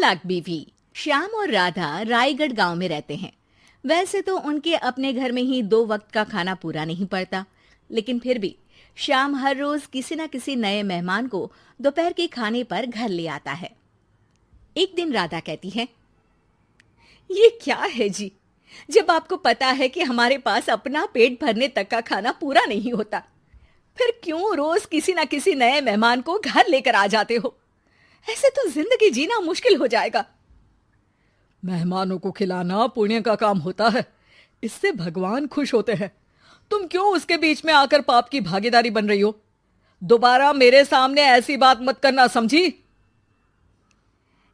चालाक बीवी। श्याम और राधा रायगढ़ गांव में रहते हैं। वैसे तो उनके अपने घर में ही 2 वक्त का खाना पूरा नहीं पड़ता, लेकिन फिर भी श्याम हर रोज किसी न किसी नए मेहमान को दोपहर के खाने पर घर ले आता है। एक दिन राधा कहती है, ये क्या है जी, जब आपको पता है कि हमारे पास अपना पेट भरने तक का खाना पूरा नहीं होता, फिर क्यों रोज किसी न किसी नए मेहमान को घर लेकर आ जाते हो? ऐसे तो जिंदगी जीना मुश्किल हो जाएगा। मेहमानों को खिलाना पुण्य का काम होता है, इससे भगवान खुश होते हैं। तुम क्यों उसके बीच में आकर पाप की भागीदारी बन रही हो? दोबारा मेरे सामने ऐसी बात मत करना, समझी?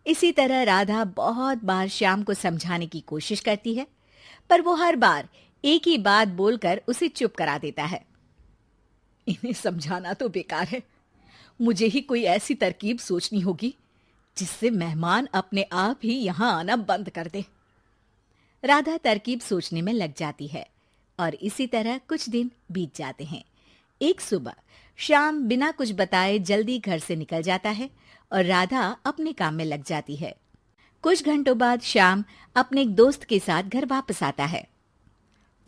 इसी तरह राधा बहुत बार श्याम को समझाने की कोशिश करती है, पर वो हर बार एक ही बात बोलकर उसे चुप करा देता है। इन्हें समझाना तो बेकार है। मुझे ही कोई ऐसी तरकीब सोचनी होगी जिससे मेहमान अपने आप ही यहां आना बंद कर दे। राधा तरकीब सोचने में लग जाती है और इसी तरह कुछ दिन बीत जाते हैं। एक सुबह श्याम बिना कुछ बताए जल्दी घर से निकल जाता है और राधा अपने काम में लग जाती है। कुछ घंटों बाद श्याम अपने एक दोस्त के साथ घर वापस आता है।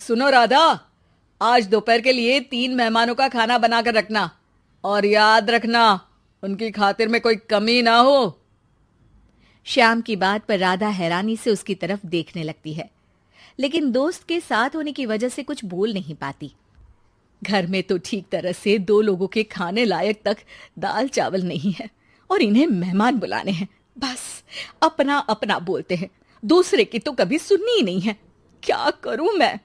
सुनो राधा, आज दोपहर के लिए 3 मेहमानों का खाना बनाकर रखना, और याद रखना उनकी खातिर में कोई कमी ना हो। श्याम की बात पर राधा हैरानी से उसकी तरफ देखने लगती है, लेकिन दोस्त के साथ होने की वजह से कुछ बोल नहीं पाती। घर में तो ठीक तरह से 2 लोगों के खाने लायक तक दाल चावल नहीं है और इन्हें मेहमान बुलाने हैं। बस अपना अपना बोलते हैं, दूसरे की तो कभी सुननी ही नहीं है। क्या करूं मैं?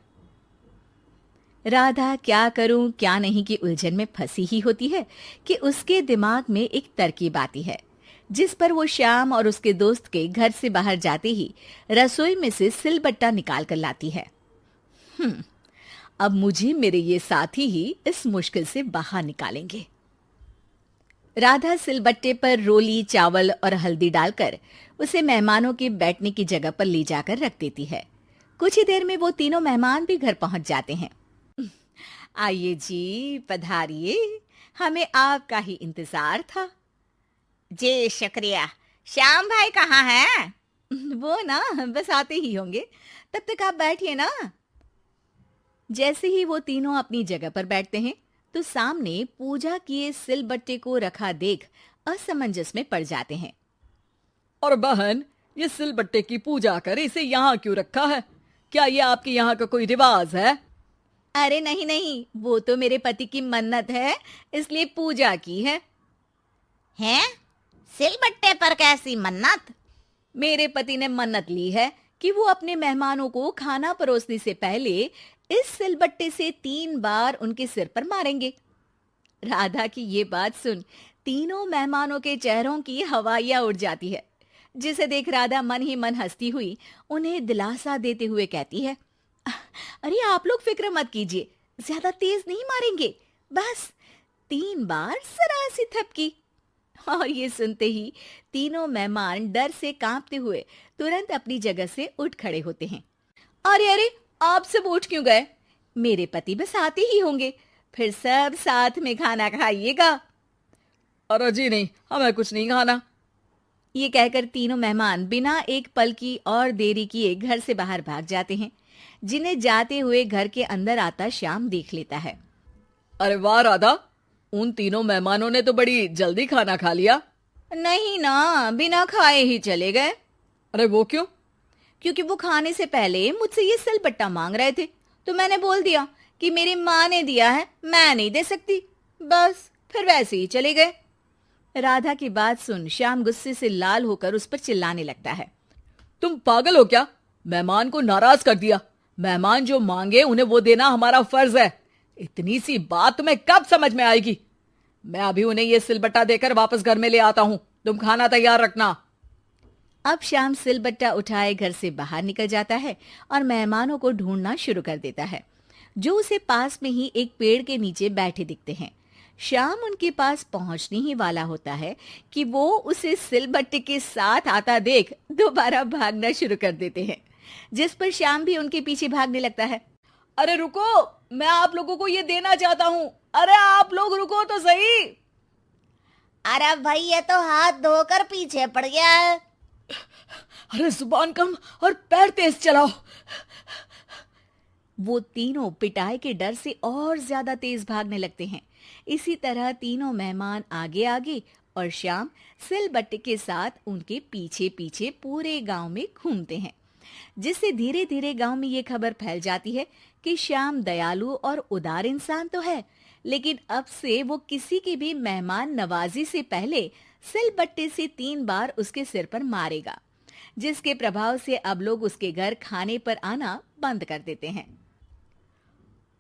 राधा क्या करूं क्या नहीं की उलझन में फंसी ही होती है कि उसके दिमाग में एक तरकीब आती है, जिस पर वो श्याम और उसके दोस्त के घर से बाहर जाते ही रसोई में से सिलबट्टा निकाल कर लाती है। अब मुझे मेरे ये साथी ही इस मुश्किल से बाहर निकालेंगे। राधा सिलबट्टे पर रोली, चावल और हल्दी डालकर उसे मेहमानों के बैठने की जगह पर ले जाकर रख देती है। कुछ ही देर में वो तीनों मेहमान भी घर पहुंच जाते हैं। आइए जी, पधारिए, हमें आपका ही इंतजार था। जी शुक्रिया। श्याम भाई कहाँ हैं? वो ना बस आते ही होंगे, तब तक आप बैठिए ना। जैसे ही वो तीनों अपनी जगह पर बैठते हैं तो सामने पूजा किए सिलबट्टे को रखा देख असमंजस में पड़ जाते हैं। और बहन, ये सिलबट्टे की पूजा कर इसे यहाँ क्यों रखा है? क्या ये आपके यहाँ का कोई रिवाज है? अरे नहीं नहीं, वो तो मेरे पति की मन्नत है, इसलिए पूजा की है। हैं? सिलबट्टे पर कैसी मन्नत? मेरे पति ने मन्नत ली है कि वो अपने मेहमानों को खाना परोसने से पहले इस सिलबट्टे से 3 बार उनके सिर पर मारेंगे। राधा की ये बात सुन तीनों मेहमानों के चेहरों की हवाइयां उड़ जाती है, जिसे देख राधा मन ही मन हंसती हुई उन्हें दिलासा देते हुए कहती है, अरे आप लोग फिक्र मत कीजिए, ज्यादा तेज नहीं मारेंगे, बस 3 बार जरा सी थपकी। और ये सुनते ही तीनों मेहमान डर से कांपते हुए तुरंत अपनी जगह से उठ खड़े होते हैं। अरे अरे, आप सब उठ क्यों गए? मेरे पति बस आते ही होंगे, फिर सब साथ में खाना खाइएगा। अरे जी नहीं, हमें कुछ नहीं खाना। ये कहकर तीनों मेहमान बिना एक पल की और देरी किए घर से बाहर भाग जाते हैं, जिन्हें जाते हुए घर के अंदर आता श्याम देख लेता है। अरे वाह राधा, उन तीनों मेहमानों ने तो बड़ी जल्दी खाना खा लिया। नहीं ना, बिना खाए ही चले गए। अरे वो क्यों? क्योंकि वो खाने से पहले मुझसे ये सिलबट्टा मांग रहे थे, तो मैंने बोल दिया कि मेरी माँ ने दिया है, मैं नहीं दे सकती। बस फिर वैसे ही चले गए। राधा की बात सुन श्याम गुस्से से लाल होकर उस पर चिल्लाने लगता है। तुम पागल हो क्या? मेहमान को नाराज कर दिया। मेहमान जो मांगे उन्हें वो देना हमारा फर्ज है। इतनी सी बात तुम्हें कब समझ में आएगी? मैं अभी उन्हें ये सिलबट्टा देकर वापस घर में ले आता हूं, तुम खाना तैयार रखना। अब श्याम सिलबट्टा उठाए घर से बाहर निकल जाता है और मेहमानों को ढूंढना शुरू कर देता है, जो उसे पास में ही एक पेड़ के नीचे बैठे दिखते हैं। श्याम उनके पास पहुंचने ही वाला होता है कि वो उसे सिलबट्टे के साथ आता देख दोबारा भागना शुरू कर देते हैं, जिस पर श्याम भी उनके पीछे भागने लगता है। अरे रुको, मैं आप लोगों को ये देना चाहता हूँ। अरे आप लोग रुको तो सही। अरे भाई, ये तो हाथ धोकर पीछे पड़ गया है। अरे जुबान कम और पैर तेज चलाओ। वो तीनों पिटाई के डर से और ज्यादा तेज भागने लगते हैं। इसी तरह तीनों मेहमान आगे आगे और श्याम सिलबट्टे के साथ उनके पीछे पीछे पूरे गांव में घूमते हैं, जिससे धीरे धीरे गांव में ये खबर फैल जाती है कि श्याम दयालु और उदार इंसान तो है, लेकिन अब से वो किसी की भी मेहमान नवाजी से पहले सिलबट्टे से 3 बार उसके सिर पर मारेगा, जिसके प्रभाव से अब लोग उसके घर खाने पर आना बंद कर देते हैं।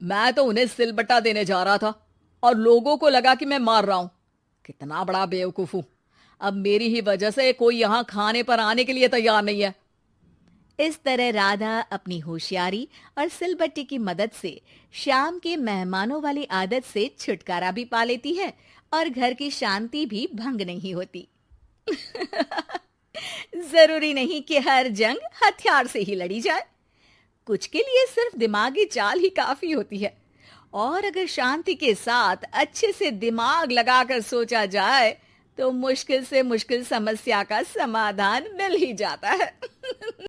मैं तो उन्हें सिलबट्टा देने जा रहा था और लोगों को लगा कि मैं मार रहा हूं। कितना बड़ा बेवकूफ हूं। अब मेरी ही वजह से कोई यहां खाने पर आने के लिए तैयार नहीं है। इस तरह राधा अपनी होशियारी और सिलबट्टे की मदद से श्याम के मेहमानों वाली आदत से छुटकारा भी पा लेती है और घर की शांति भी भंग नहीं होती। जरूरी नहीं कि हर जंग हथियार से ही लड़ी जाए। कुछ के लिए सिर्फ दिमागी चाल ही काफी होती है, और अगर शांति के साथ अच्छे से दिमाग लगाकर सोचा जाए तो मुश्किल से मुश्किल समस्या का समाधान मिल ही जाता है।